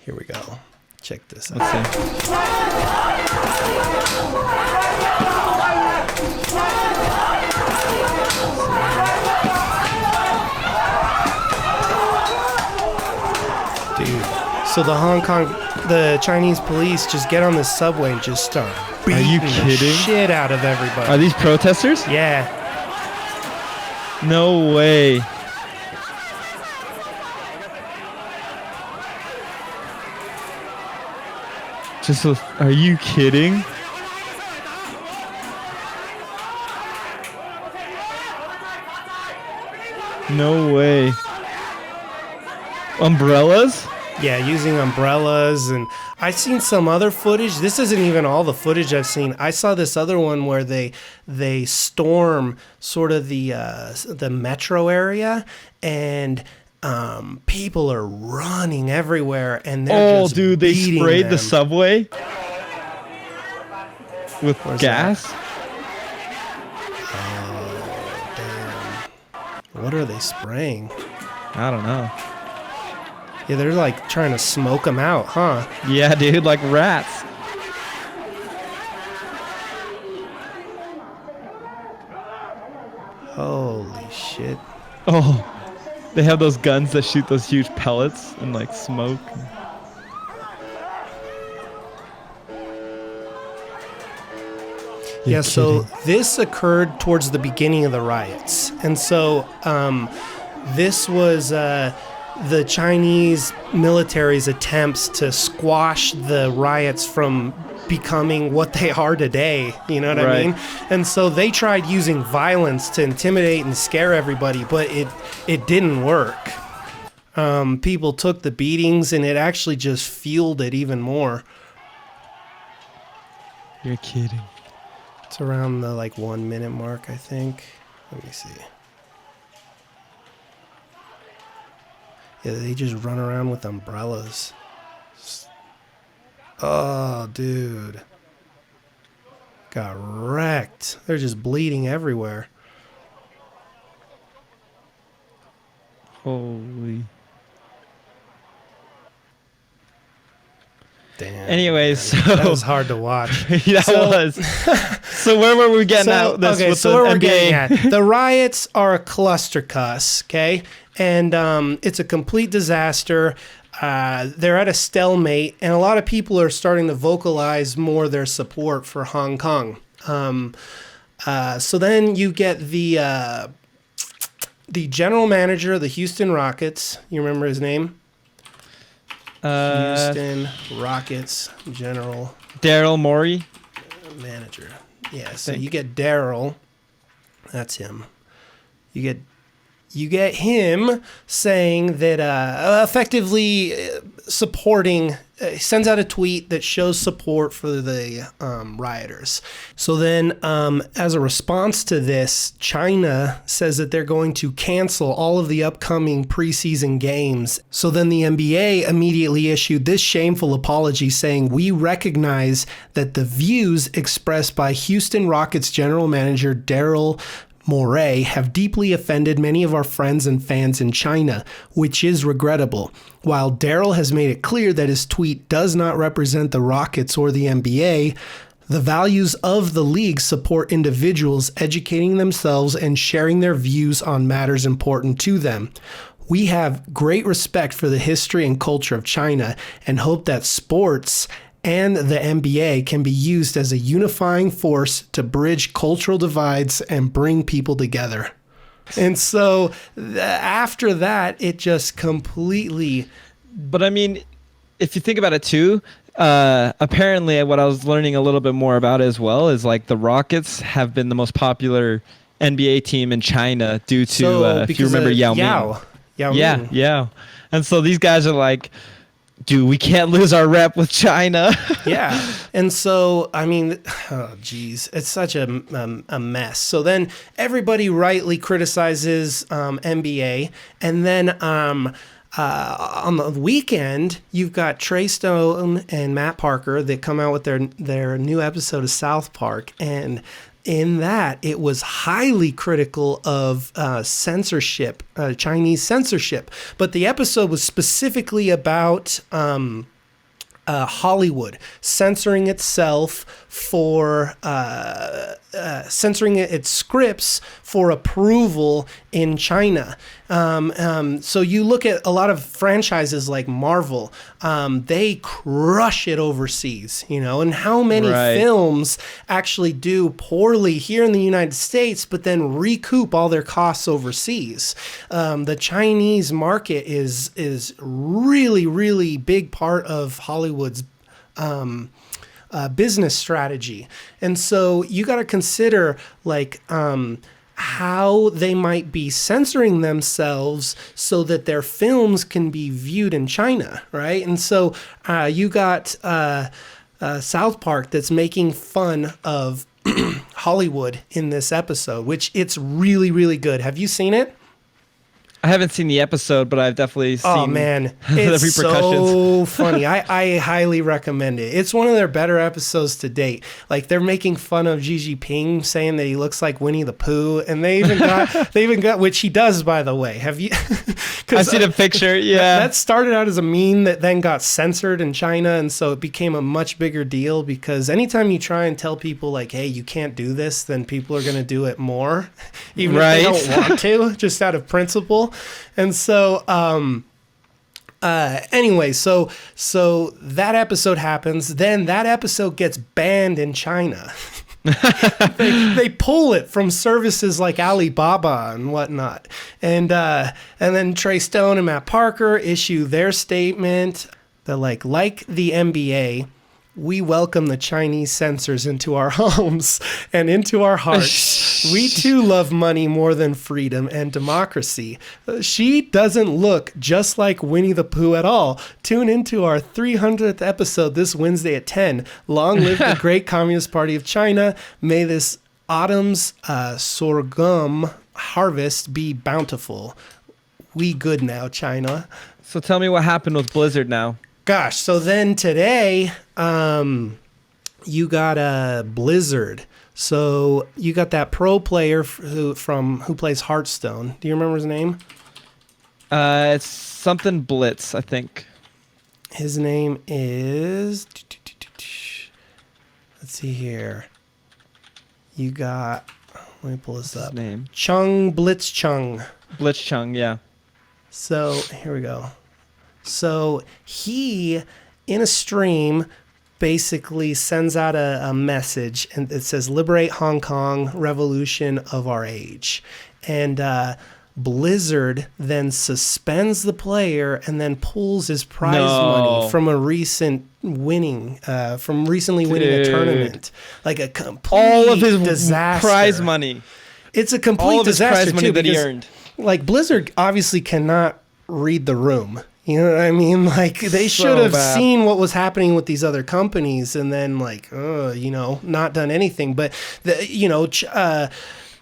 Here we go. Check this out. Let's see. Dude. So the Chinese police just get on the subway and just start beating the shit out of everybody. Are these protesters? Yeah. No way. Are you kidding? No way. Umbrellas? Yeah, using umbrellas, and I've seen some other footage. This isn't even all the footage I've seen. I saw this other one where they storm sort of the metro area, and people are running everywhere, and they're just they sprayed them. the subway with gas. Oh, damn! What are they spraying? I don't know. Yeah, they're like trying to smoke them out, huh? Yeah, dude, like rats. Holy shit. Oh, they have those guns that shoot those huge pellets and like smoke. Yeah, so this occurred towards the beginning of the riots. And so this was the Chinese military's attempts to squash the riots from becoming what they are today, you know what I mean? And so they tried using violence to intimidate and scare everybody, but it didn't work. People took the beatings, and it actually just fueled it even more. You're kidding. It's around the 1 minute mark, I think. Let me see. Yeah, they just run around with umbrellas. Oh, dude. Got wrecked. They're just bleeding everywhere. Holy. Damn. Anyways, so that was hard to watch. That was. So where were we getting at this with the where we're NBA? getting at. The riots are a cluster cuss, okay? And it's a complete disaster. They're at a stalemate, and a lot of people are starting to vocalize more their support for Hong Kong. So then you get the general manager of the Houston Rockets. You remember his name? Houston Rockets general Daryl Morey manager. Yeah, so you get Daryl. That's him. You get him saying that effectively supporting, sends out a tweet that shows support for the rioters. So then as a response to this, China says that they're going to cancel all of the upcoming preseason games. So then the NBA immediately issued this shameful apology saying, "We recognize that the views expressed by Houston Rockets general manager Daryl Morey have deeply offended many of our friends and fans in China, which is regrettable. While Daryl has made it clear that his tweet does not represent the Rockets or the NBA, the values of the league support individuals educating themselves and sharing their views on matters important to them. We have great respect for the history and culture of China and hope that sports and the NBA can be used as a unifying force to bridge cultural divides and bring people together." And so after that, it just completely... But I mean, if you think about it too, apparently what I was learning a little bit more about as well is the Rockets have been the most popular NBA team in China due to, if you remember Yao Ming. Yao Ming. Yeah. And so these guys are like, dude, we can't lose our rep with China. Yeah. And so, I mean, oh, geez, it's such a mess. So then everybody rightly criticizes NBA. And then on the weekend, you've got Trey Stone and Matt Parker that come out with their new episode of South Park. And in that, it was highly critical of censorship, Chinese censorship. But the episode was specifically about Hollywood censoring itself for censoring its scripts for approval in China. So you look at a lot of franchises like Marvel, they crush it overseas, and how many films actually do poorly here in the United States, but then recoup all their costs overseas. The Chinese market is really, really big part of Hollywood's business strategy. And so you got to consider how they might be censoring themselves so that their films can be viewed in China, right? And so you got South Park that's making fun of Hollywood in this episode, which it's really, really good. Have you seen it? I haven't seen the episode, but I've definitely seen the repercussions. So funny. I highly recommend it. It's one of their better episodes to date. Like, they're making fun of Xi Jinping, saying that he looks like Winnie the Pooh, and they even got which he does, by the way. Have you? I've seen a picture. Yeah, that started out as a meme that then got censored in China, and so it became a much bigger deal, because anytime you try and tell people like, "Hey, you can't do this," then people are going to do it more, even if they don't want to, just out of principle. And so, anyway, so that episode happens. Then that episode gets banned in China. they pull it from services like Alibaba and whatnot. And then Trey Stone and Matt Parker issue their statement that like the NBA, we welcome the Chinese censors into our homes and into our hearts. We too love money more than freedom and democracy. She doesn't look just like Winnie the Pooh at all. Tune into our 300th episode this Wednesday at 10. Long live the great Communist Party of China. May this autumn's sorghum harvest be bountiful. We good now, China. So tell me what happened with Blizzard now. Gosh, so then today, you got a Blizzard. So you got that pro player who plays Hearthstone. Do you remember his name? It's something Blitz, I think. His name is. Let's see here. You got. Let me pull this up. His name. Chung Blitzchung. Blitzchung, yeah. So here we go. So he, in a stream, basically sends out a message, and it says, "Liberate Hong Kong, revolution of our age." And Blizzard then suspends the player and then pulls his prize money from recently winning a tournament. Like a complete all of his disaster. Prize money. It's a complete all of his disaster prize money too, that he because, earned. like, Blizzard obviously cannot read the room. You know what I mean? Like, they should have seen what was happening with these other companies and then, like, not done anything. But,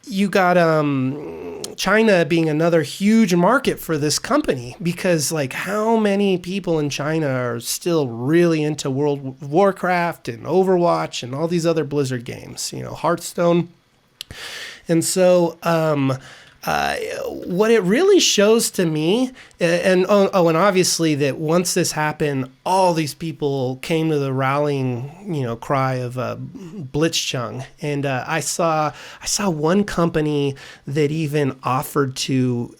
you got China being another huge market for this company, because, like, how many people in China are still really into World of Warcraft and Overwatch and all these other Blizzard games, Hearthstone. And so, what it really shows to me, and obviously that once this happened, all these people came to the rallying, cry of Blitzchung, and I saw one company that even offered to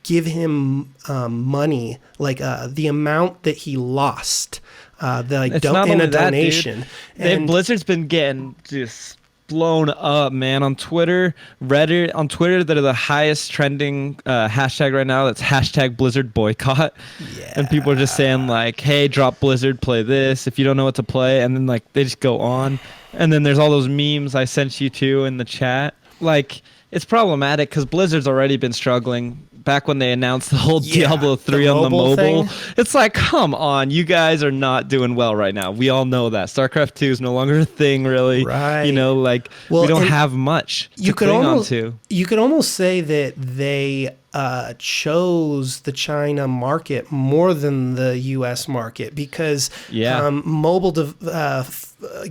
give him money, like the amount that he lost, in a donation. And Blizzard's been getting just blown up, man, on Twitter, Reddit. On Twitter, that are the highest trending hashtag right now. That's hashtag Blizzard boycott. Yeah. And people are just saying like, "Hey, drop Blizzard, play this if you don't know what to play," and then like they just go on. And then there's all those memes I sent you to in the chat. Like, it's problematic because Blizzard's already been struggling. Back when they announced the whole Diablo 3 on the mobile, it's like, come on, you guys are not doing well right now. We all know that. StarCraft 2 is no longer a thing, really. Right. We don't have much to cling on to. You could almost say that they chose the China market more than the U.S. market, because mobile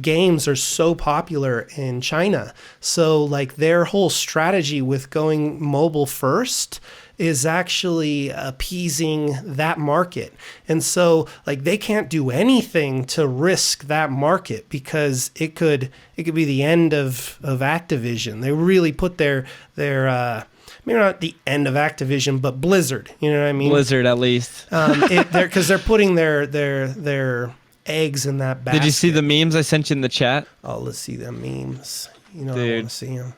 games are so popular in China. So like their whole strategy with going mobile first is actually appeasing that market. And so like they can't do anything to risk that market because it could be the end of Activision. They really put their maybe not the end of Activision, but Blizzard, you know what I mean? Blizzard at least. Because they're putting their eggs in that basket. Did you see the memes I sent you in the chat? Oh, let's see the memes. You know, Dude. I want to see them.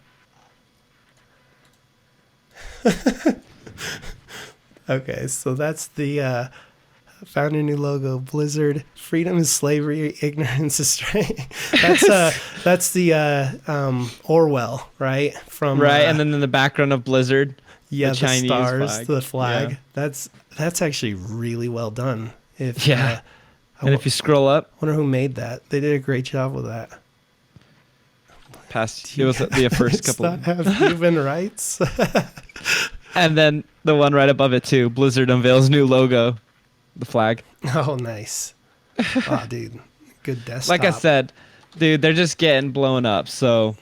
Okay, so that's the found a new logo. Blizzard, freedom is slavery, ignorance is strength. That's the Orwell, right? From Right, and then in the background of Blizzard, yeah, the Chinese stars, flag. the flag. Yeah. That's actually really well done. If Yeah. And if you scroll up, wonder who made that. They did a great job with that. past it was the first Does couple, not have human rights. and then the one right above it too. Blizzard unveils new logo, the flag. Oh, nice. Oh, dude, good desktop. Like I said, dude, they're just getting blown up. So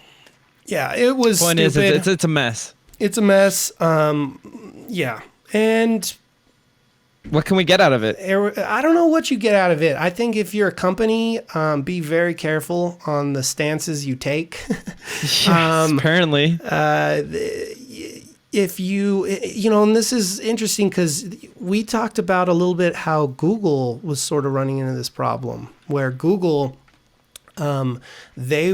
yeah, it was point stupid. is, it's a mess. It's a mess. Yeah, and What can we get out of it? I don't know what you get out of it. I think if you're a company, be very careful on the stances you take. Yes, apparently. If you know, and this is interesting because we talked about a little bit how Google was sort of running into this problem where Google, they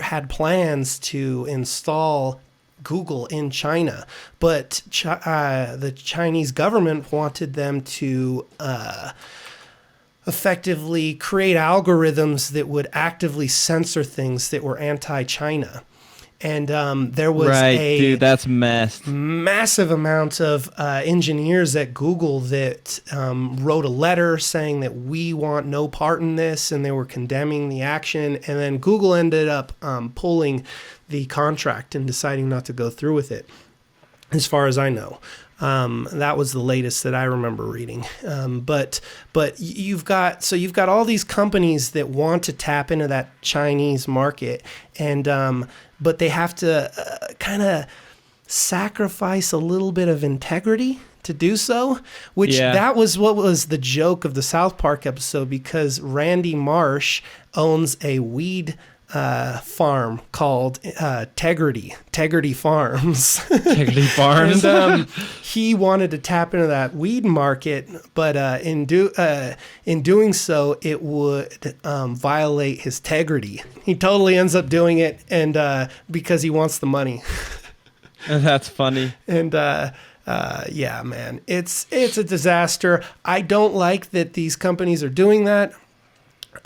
had plans to install Google in China, but the Chinese government wanted them to effectively create algorithms that would actively censor things that were anti-China. And there was Dude, that's messed. massive amount of engineers at Google that wrote a letter saying that we want no part in this, and they were condemning the action. And then Google ended up pulling the contract and deciding not to go through with it, as far as I know. That was the latest that I remember reading. But you've got all these companies that want to tap into that Chinese market, and but they have to kind of sacrifice a little bit of integrity to do so, which that was what was the joke of the South Park episode, because Randy Marsh owns a weed farm called Tegrity Farms. Integrity Farms. And he wanted to tap into that weed market, but in doing so, it would violate his integrity. He totally ends up doing it, and because he wants the money. That's funny. And yeah, man, it's a disaster. I don't like that these companies are doing that.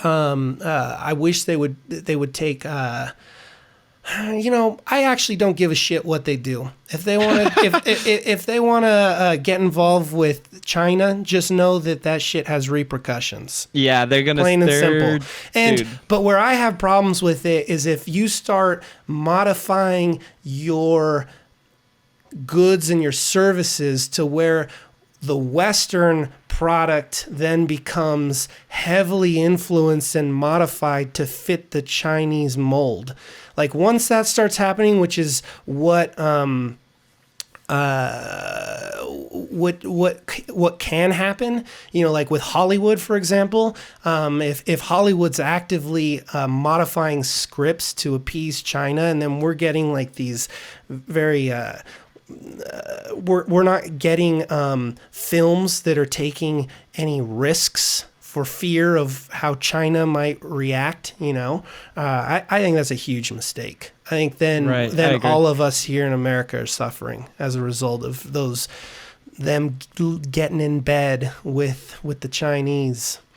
I wish they would take. You know, I actually don't give a shit what they do. If they want to, if they want to get involved with China, just know that shit has repercussions. Yeah, they're gonna Plain and simple. And dude. but where I have problems with it is if you start modifying your goods and your services to where the Western product then becomes heavily influenced and modified to fit the Chinese mold. Like once that starts happening, which is what can happen, you know, like with Hollywood, for example, if Hollywood's actively modifying scripts to appease China, and then we're getting like these very we're not getting films that are taking any risks for fear of how China might react, you know. I think that's a huge mistake. I think then all of us here in America are suffering as a result of them getting in bed with the Chinese.